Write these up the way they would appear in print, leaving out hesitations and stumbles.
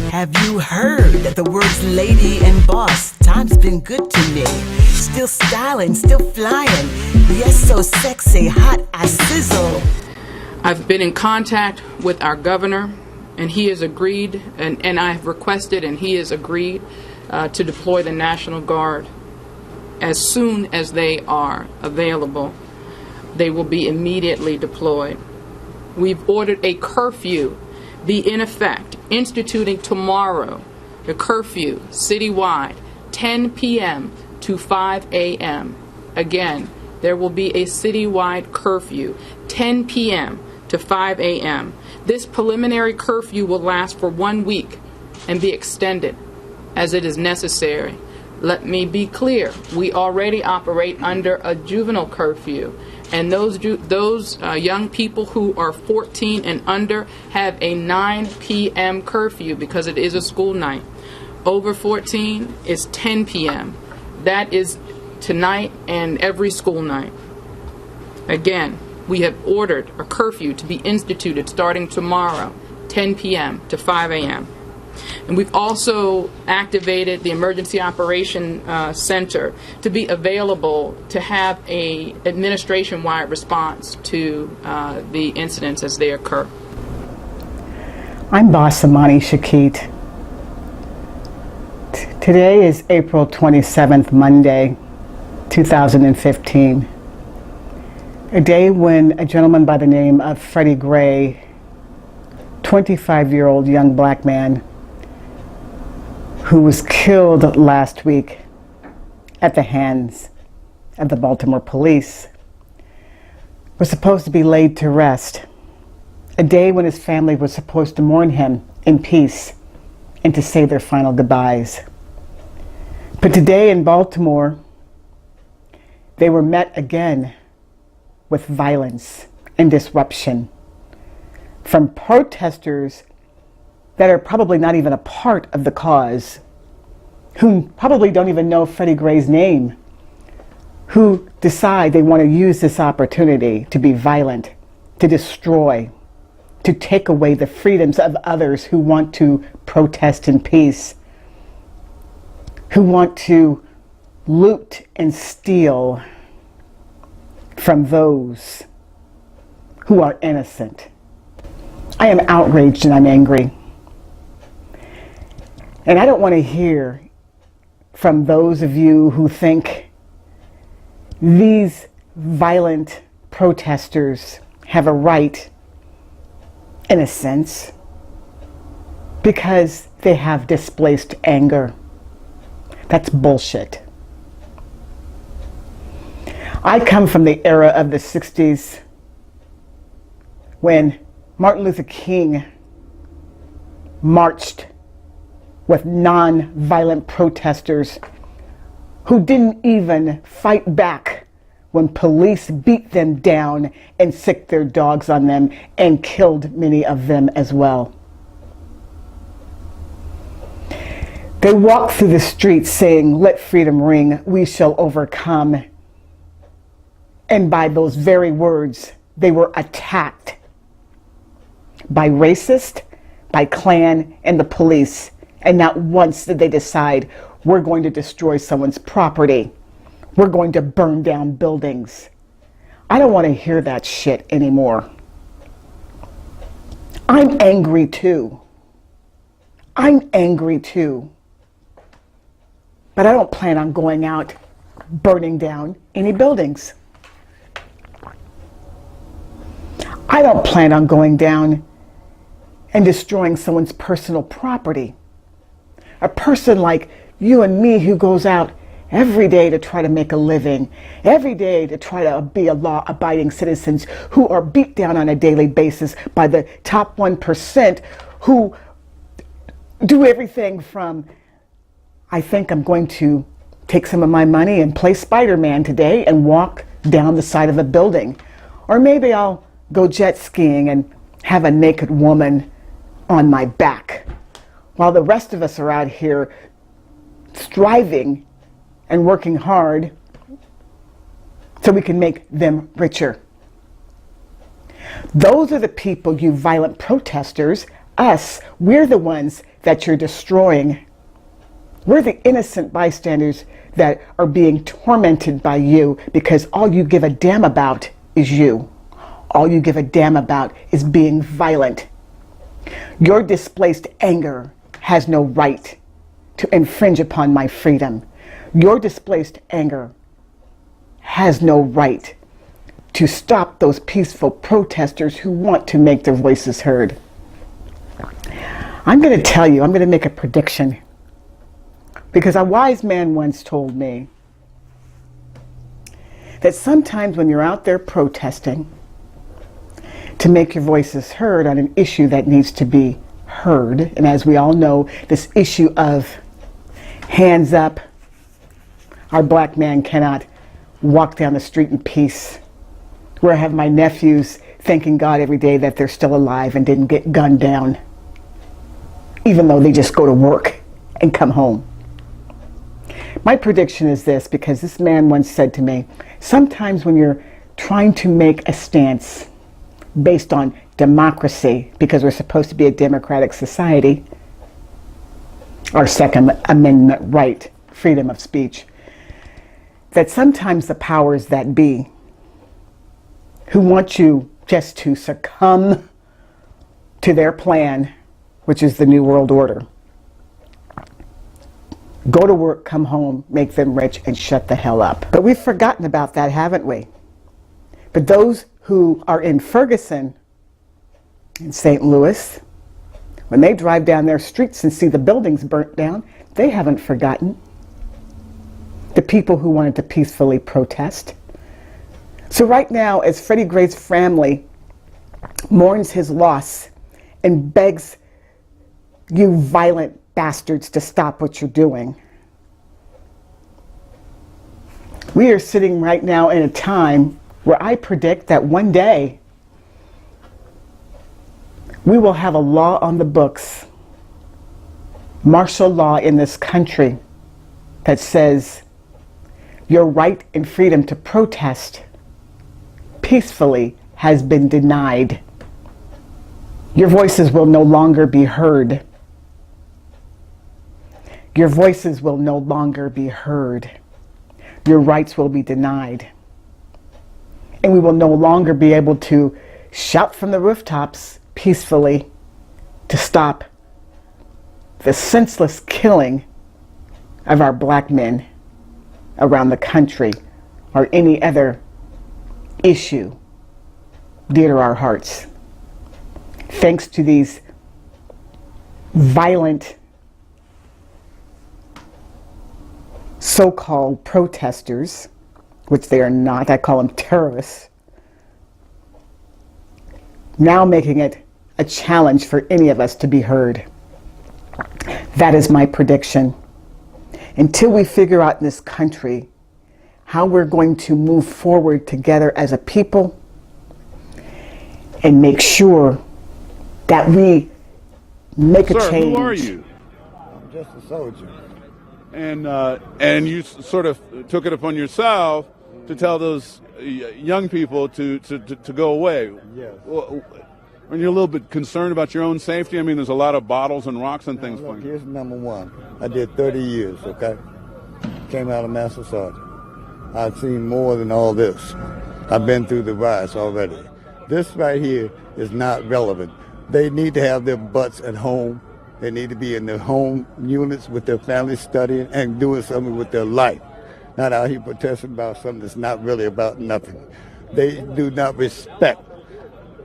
Have you heard that the words lady and boss, time's been good to me. Still styling, still flying. Yes, so sexy, hot, I sizzle. I've been in contact with our governor, and he has agreed, and I have requested, and he has agreed to deploy the National Guard. As soon as they are available, they will be immediately deployed. We've ordered a curfew be in effect, instituting tomorrow the curfew citywide, 10 p.m. to 5 a.m. Again, there will be a citywide curfew, 10 p.m. to 5 a.m. This preliminary curfew will last for 1 week and be extended as it is necessary. Let me be clear, we already operate under a juvenile curfew, and those young people who are 14 and under have a 9 p.m. curfew because it is a school night. Over 14 is 10 p.m. That is tonight and every school night. Again, we have ordered a curfew to be instituted starting tomorrow, 10 p.m. to 5 a.m. And we've also activated the Emergency Operation Center to be available to have a administration-wide response to the incidents as they occur. I'm Boss Amanishakhete. Today is April 27th, Monday, 2015. A day when a gentleman by the name of Freddie Gray, 25-year-old young black man, who was killed last week at the hands of the Baltimore police, was supposed to be laid to rest. A day when his family was supposed to mourn him in peace and to say their final goodbyes. But today in Baltimore, they were met again with violence and disruption from protesters that are probably not even a part of the cause, who probably don't even know Freddie Gray's name, who decide they want to use this opportunity to be violent, to destroy, to take away the freedoms of others who want to protest in peace, who want to loot and steal from those who are innocent. I am outraged and I'm angry. And I don't want to hear from those of you who think these violent protesters have a right, in a sense, because they have displaced anger. That's bullshit. I come from the era of the 60s when Martin Luther King marched with non-violent protesters who didn't even fight back when police beat them down and sicked their dogs on them and killed many of them as well. They walked through the streets saying, "Let freedom ring, we shall overcome." And by those very words, they were attacked by racists, by Klan, and the police. And not once did they decide, we're going to destroy someone's property. We're going to burn down buildings. I don't want to hear that shit anymore. I'm angry too. I'm angry too. But I don't plan on going out burning down any buildings. I don't plan on going down and destroying someone's personal property. A person like you and me who goes out every day to try to make a living, every day to try to be a law-abiding citizens who are beat down on a daily basis by the top 1% who do everything from, I think I'm going to take some of my money and play Spider-Man today and walk down the side of a building. Or maybe I'll go jet skiing and have a naked woman on my back, while the rest of us are out here striving and working hard so we can make them richer. Those are the people, you violent protesters, us. We're the ones that you're destroying. We're the innocent bystanders that are being tormented by you because all you give a damn about is you. All you give a damn about is being violent. Your displaced anger has no right to infringe upon my freedom. Your displaced anger has no right to stop those peaceful protesters who want to make their voices heard. I'm going to tell you, I'm going to make a prediction. Because a wise man once told me that sometimes when you're out there protesting to make your voices heard on an issue that needs to be heard, and as we all know, this issue of hands up, our black man cannot walk down the street in peace, where I have my nephews thanking God every day that they're still alive and didn't get gunned down, even though they just go to work and come home. My prediction is this, because this man once said to me, sometimes when you're trying to make a stance based on democracy, because we're supposed to be a democratic society, our Second Amendment right, freedom of speech, that sometimes the powers that be who want you just to succumb to their plan, which is the New World Order, go to work, come home, make them rich, and shut the hell up. But we've forgotten about that, haven't we? But those who are in Ferguson, in St. Louis, when they drive down their streets and see the buildings burnt down, they haven't forgotten the people who wanted to peacefully protest. So right now, as Freddie Gray's family mourns his loss and begs you violent bastards to stop what you're doing, we are sitting right now in a time where I predict that one day we will have a law on the books, martial law in this country, that says your right and freedom to protest peacefully has been denied. Your voices will no longer be heard. Your voices will no longer be heard. Your rights will be denied. And we will no longer be able to shout from the rooftops peacefully to stop the senseless killing of our black men around the country or any other issue dear to our hearts. Thanks to these violent so-called protesters, which they are not, I call them terrorists, now making it a challenge for any of us to be heard. That is my prediction. Until we figure out in this country how we're going to move forward together as a people and make sure that we make a change. Who are you? I'm just a soldier. And you sort of took it upon yourself to tell those young people to go away. Yes. When you're a little bit concerned about your own safety, I mean, there's a lot of bottles and rocks and things. Look, here's number one. I did 30 years, okay? Came out of Master Sergeant. I've seen more than all this. I've been through the riots already. This right here is not relevant. They need to have their butts at home. They need to be in their home units with their families studying and doing something with their life. Not out here protesting about something that's not really about nothing. They do not respect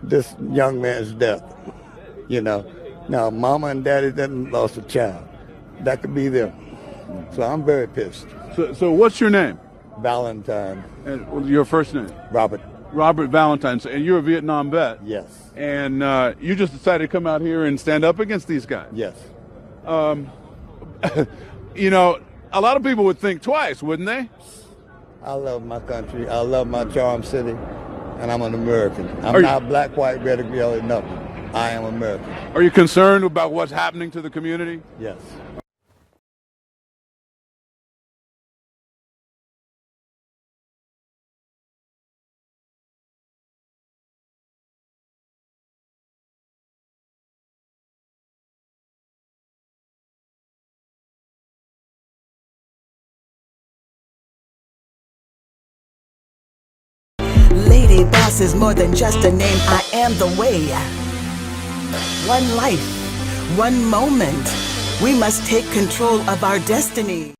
this young man's death, you know. Now, mama and daddy didn't lost a child. That could be them. So I'm very pissed. So what's your name? Valentine. And your first name? Robert. Robert Valentine. And you're a Vietnam vet. Yes. And you just decided to come out here and stand up against these guys. Yes. You know, a lot of people would think twice, wouldn't they? I love my country. I love my charm city. And I'm an American. I'm not black, white, red, or yellow, nothing. I am American. Are you concerned about what's happening to the community? Yes. Boss is more than just a name. I am the way. One life, one moment. We must take control of our destiny.